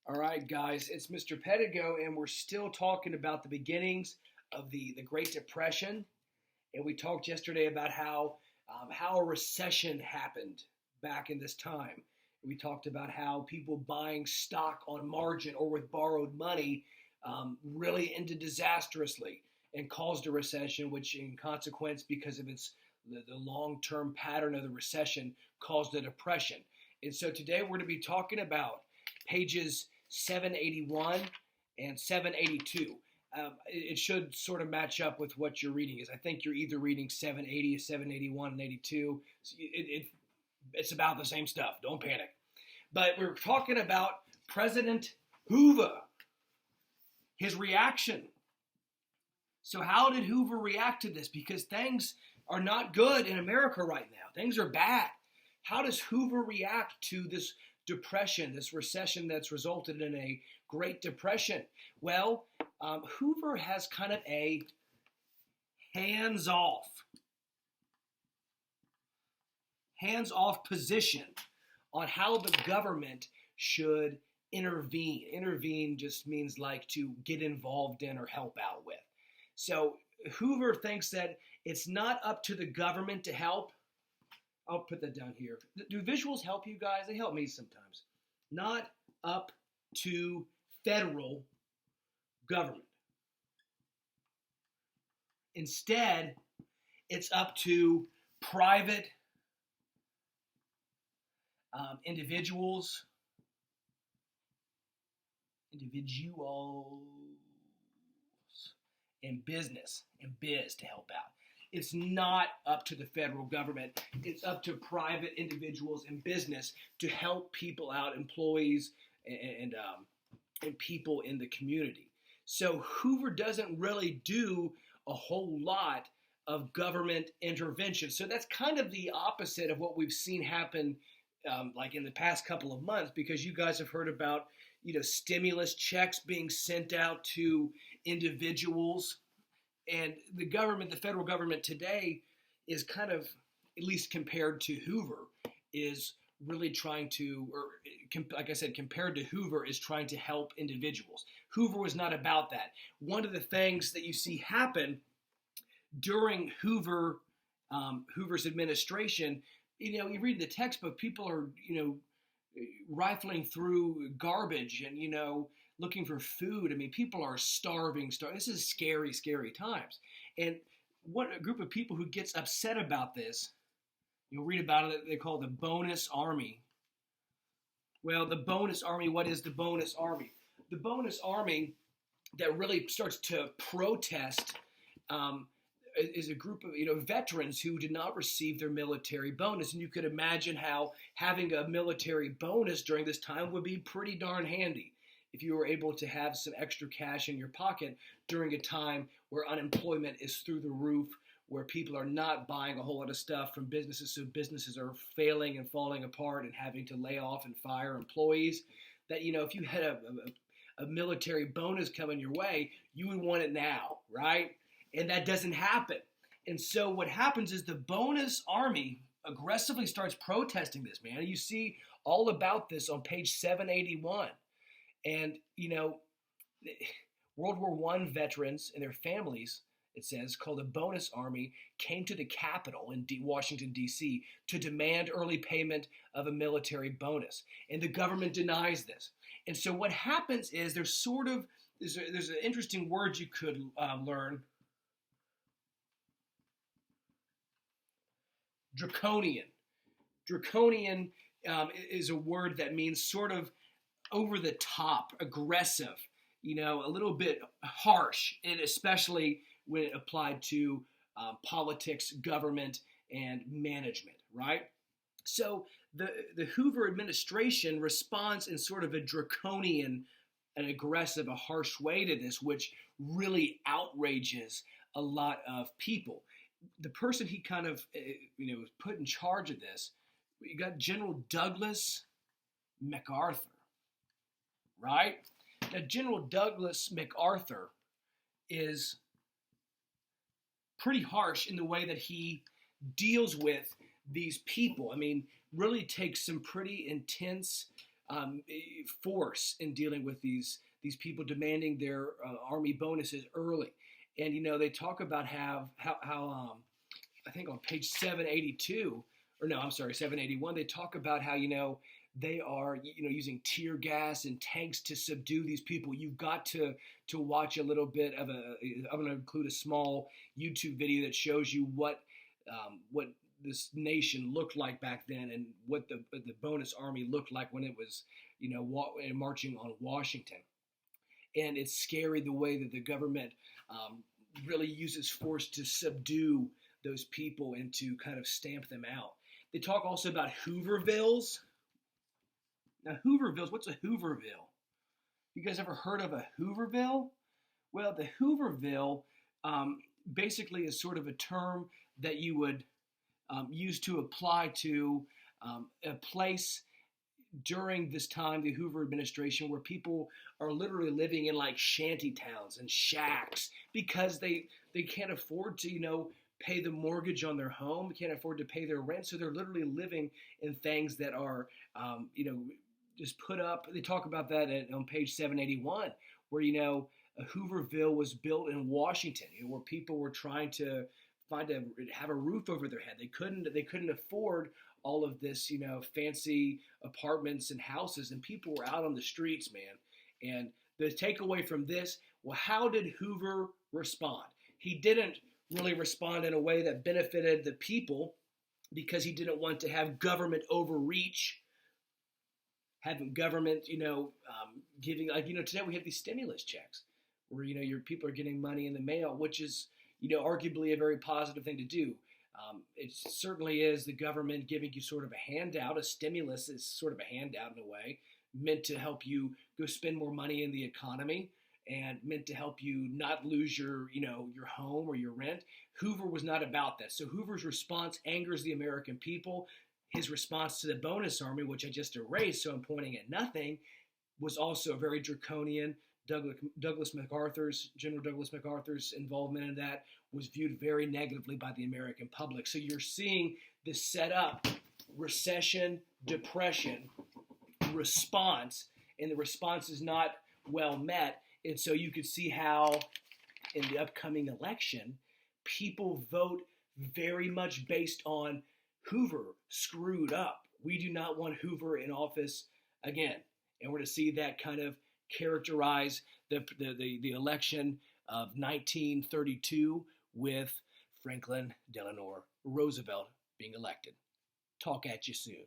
All right, guys, it's Mr. Pedigo, and we're still talking about the beginnings of the Great Depression. And we talked yesterday about how a recession happened back in this time. We talked about how people buying stock on margin or with borrowed money really ended disastrously and caused a recession, which in consequence, because of the long-term pattern of the recession, caused a depression. And so today we're going to be talking about pages 781 and 782. It should sort of match up with what you're reading. I think you're either reading 780, 781, and 82. So it's about the same stuff. Don't panic. But we're talking about President Hoover, his reaction. So how did Hoover react to this? Because things are not good in America right now. Things are bad. How does Hoover react to this depression, this recession that's resulted in a Great Depression? Well, Hoover has kind of a hands-off position on how the government should intervene. Intervene just means like to get involved in or help out with. So Hoover thinks that it's not up to the government to help. I'll put that down here. Do visuals help you guys? They help me sometimes. Not up to federal government. Instead, it's up to private individuals and business and biz to help out. It's not up to the federal government. It's up to private individuals and business to help people out, employees and people in the community. So Hoover doesn't really do a whole lot of government intervention. So that's kind of the opposite of what we've seen happen like in the past couple of months, because you guys have heard about stimulus checks being sent out to individuals. And the government, the federal government today is kind of, at least compared to Hoover, is really trying to, or like I said, compared to Hoover, is trying to help individuals. Hoover was not about that. One of the things that you see happen during Hoover's administration, you read the textbook, people are, rifling through garbage and, looking for food. I mean, people are starving. This is scary, scary times. And what a group of people who gets upset about this, you'll read about it, they call the bonus army. Well, the bonus army, what is the bonus army? The bonus army that really starts to protest is a group of veterans who did not receive their military bonus. And you could imagine how having a military bonus during this time would be pretty darn handy if you were able to have some extra cash in your pocket during a time where unemployment is through the roof, where people are not buying a whole lot of stuff from businesses, so businesses are failing and falling apart and having to lay off and fire employees. That, if you had a military bonus coming your way, you would want it now, right? And that doesn't happen. And so what happens is the bonus army aggressively starts protesting this, man. You see all about this on page 781. And, World War I veterans and their families, it says, called the bonus army, came to the Capitol in Washington, D.C. to demand early payment of a military bonus. And the government denies this. And so what happens is there's an interesting word you could learn. Draconian. Draconian is a word that means sort of over the top, aggressive, a little bit harsh, and especially when it applied to politics, government, and management, right? So the Hoover administration responds in sort of a draconian, an aggressive, a harsh way to this, which really outrages a lot of people. The person he kind of, put in charge of this, you got General Douglas Macarthur, right? Now, General Douglas Macarthur is pretty harsh in the way that he deals with these people. I mean, really takes some pretty intense force in dealing with these people demanding their army bonuses early. And they talk about how I think on page 782, or no, I'm sorry, 781, they talk about how they are using tear gas and tanks to subdue these people. You've got to watch a little bit of I'm going to include a small YouTube video that shows you what this nation looked like back then, and what the bonus army looked like when it was marching on Washington. And it's scary the way that the government really uses force to subdue those people and to kind of stamp them out. They talk also about Hoovervilles. Now, Hoovervilles, what's a Hooverville? You guys ever heard of a Hooverville? Well, the Hooverville basically is sort of a term that you would use to apply to a place during this time, the Hoover administration, where people are literally living in like shanty towns and shacks because they can't afford to pay the mortgage on their home, can't afford to pay their rent, so they're literally living in things that are just put up. They talk about that on page 781, where a Hooverville was built in Washington, where people were trying to have a roof over their head. They couldn't afford all of this, fancy apartments and houses, and people were out on the streets, man. And the takeaway from this, well, how did Hoover respond? He didn't really respond in a way that benefited the people, because he didn't want to have government overreach, having government, giving, today we have these stimulus checks where, your people are getting money in the mail, which is, arguably a very positive thing to do. It certainly is the government giving you sort of a handout. A stimulus is sort of a handout in a way, meant to help you go spend more money in the economy and meant to help you not lose your home or your rent. Hoover was not about that. So Hoover's response angers the American people. His response to the bonus army, which I just erased, so I'm pointing at nothing, was also very draconian. General Douglas MacArthur's involvement in that was viewed very negatively by the American public. So you're seeing this set up recession, depression, response, and the response is not well met. And so you could see how in the upcoming election, people vote very much based on Hoover screwed up. We do not want Hoover in office again. And we're going to see that kind of characterize the election of 1932 with Franklin Delano Roosevelt being elected. Talk at you soon.